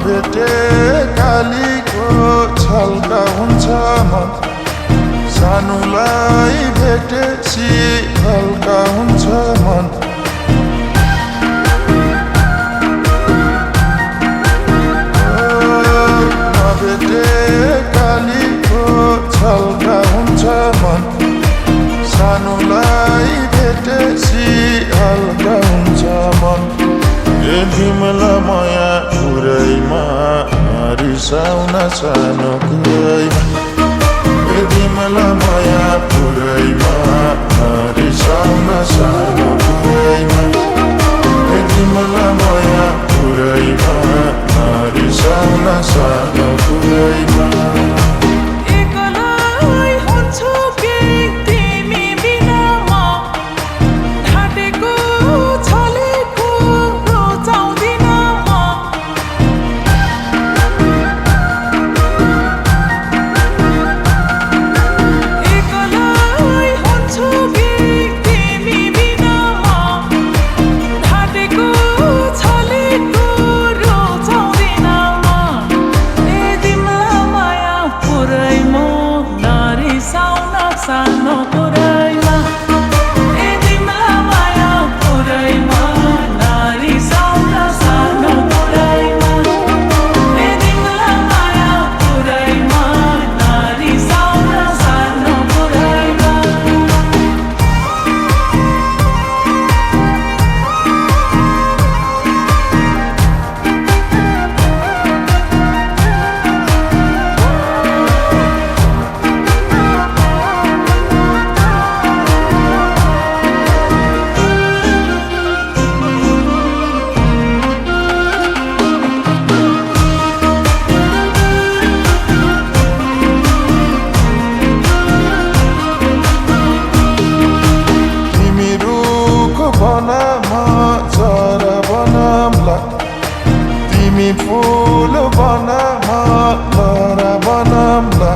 नभेटे कालीको छल्का हुन्छ मन सानुलाई भेटेपछि हल्का हुन्छ मन नभेटे कालीको छल्का हुन्छ मन सानुलाई भेटेपछि हल्का हुन्छ मन ए तिमीलाई माया पुरैमा रिसाउन सानो कुरैमा ए तिमीलाई माया पुरैमा रिसाउन सानो कुरैमा ए तिमीलाई माया पुरैमा रिसाउन सानो कुरैमा तिमी फूल बना लरा बनामला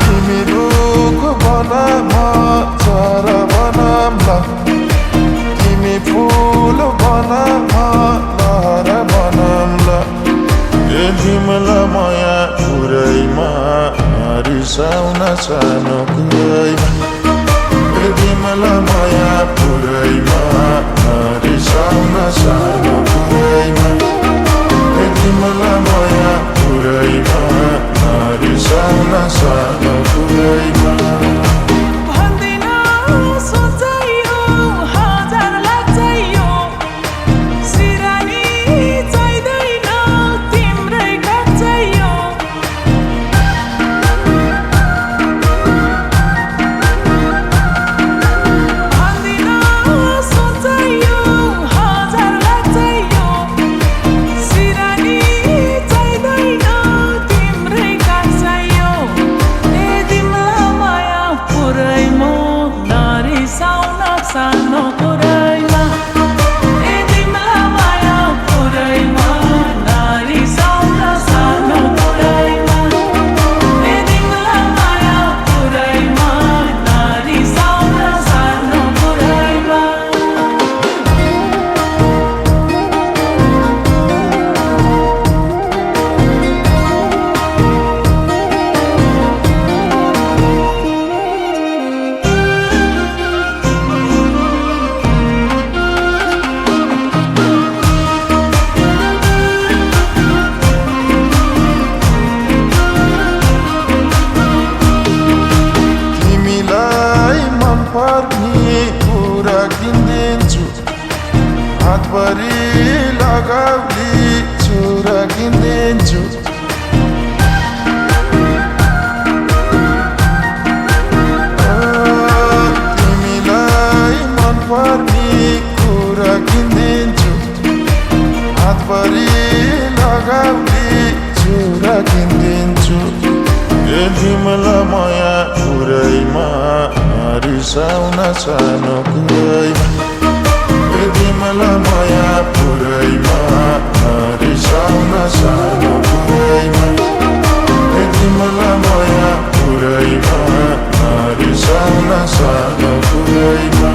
तिमी रुख बना चरा बनामला तिमी फूल बना लरा बनामला ए तिमीलाई माया पुरैमा रिसाउन सानो कुरैमा तिमीलाई माया पुरैमा रिसाउन सानो कुरैमा तिमीलाई माया पुरैमा रिसाउन सानो कुरैमा हातभरि लगाउली चुरा किनिदिन्छु तिमीलाई मनपर्ने कुरा किनिदिन्छु हातभरि लगाउली चुरा किनिदिन्छु ए तिमीलाई माया पुरैमा रिसाउन सानो कुरैमा तिमीलाई माया पुरैमा रिसाउन सानो कुरैमा तिमीलाई माया पुरैमा रिसाउन सानो कुरैमा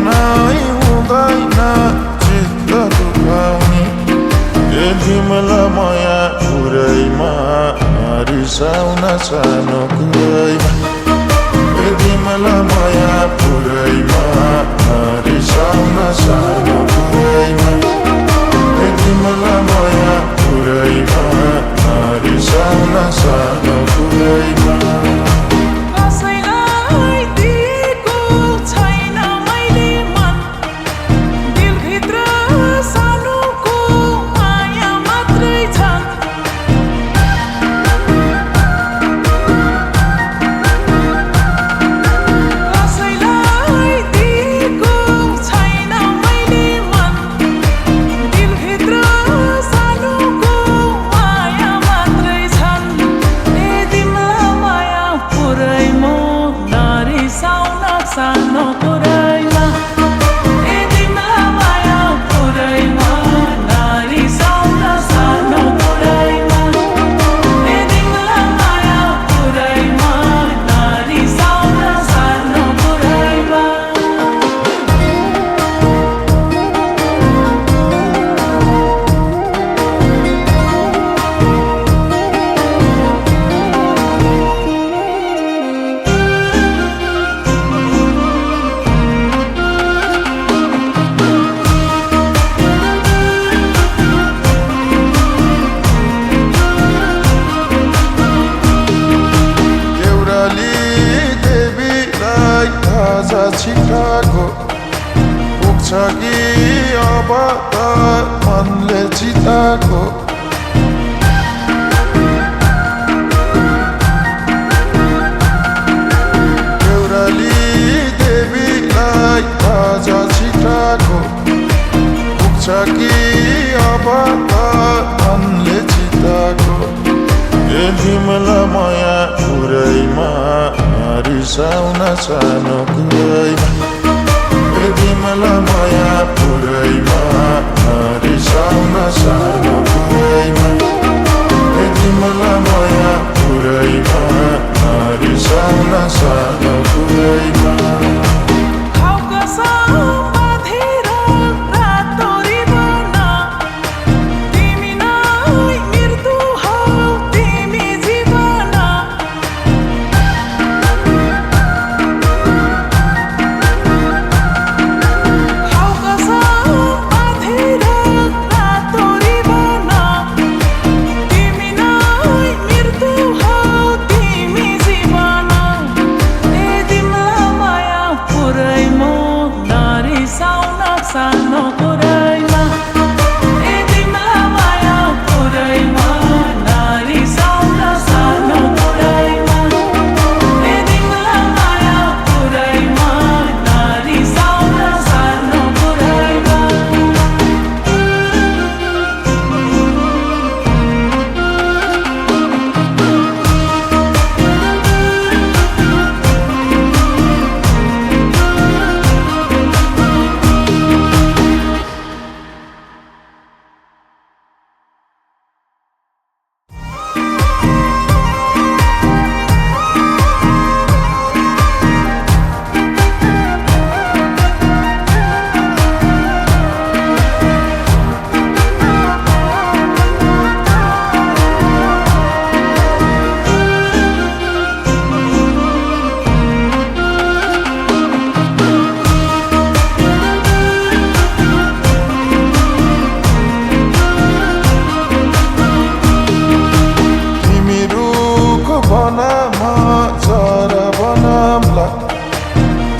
नै हुँदैन चित्त दुखाउने तिमीलाई माया पुरैमा रिसाउन सानो कुरैमा तिमीलाई माया पुरैमा रिसाउन सानो कुरैमा तिमीलाई माया पुरैमा रिसाउन सानो कुरैमा छिटाको पुग्छ कि अब त मनले चिताको देउराली देवीलाई आज छिटाको पुग्छ कि अब त मनले चिताको तिमीलाई माया पुरैमा रिसाउन सानो कुरैमा तिमीलाई माया पुरैमा रिसाउन सानो कुरैमा तिमीलाई माया पुरैमा रिसाउन सानो कुरैमा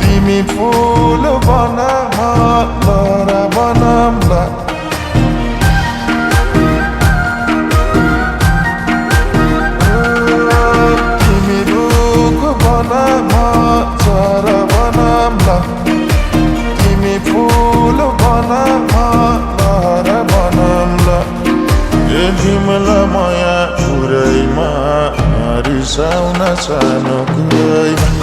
तिमी फूल बना लरा बनाम्ला तिमी रुख बना चरा बनाम्ला तिमी फूल बना लरा बनाम्ला तिमीलाई माया पुरैमा रिसाउन सानो कुरैमा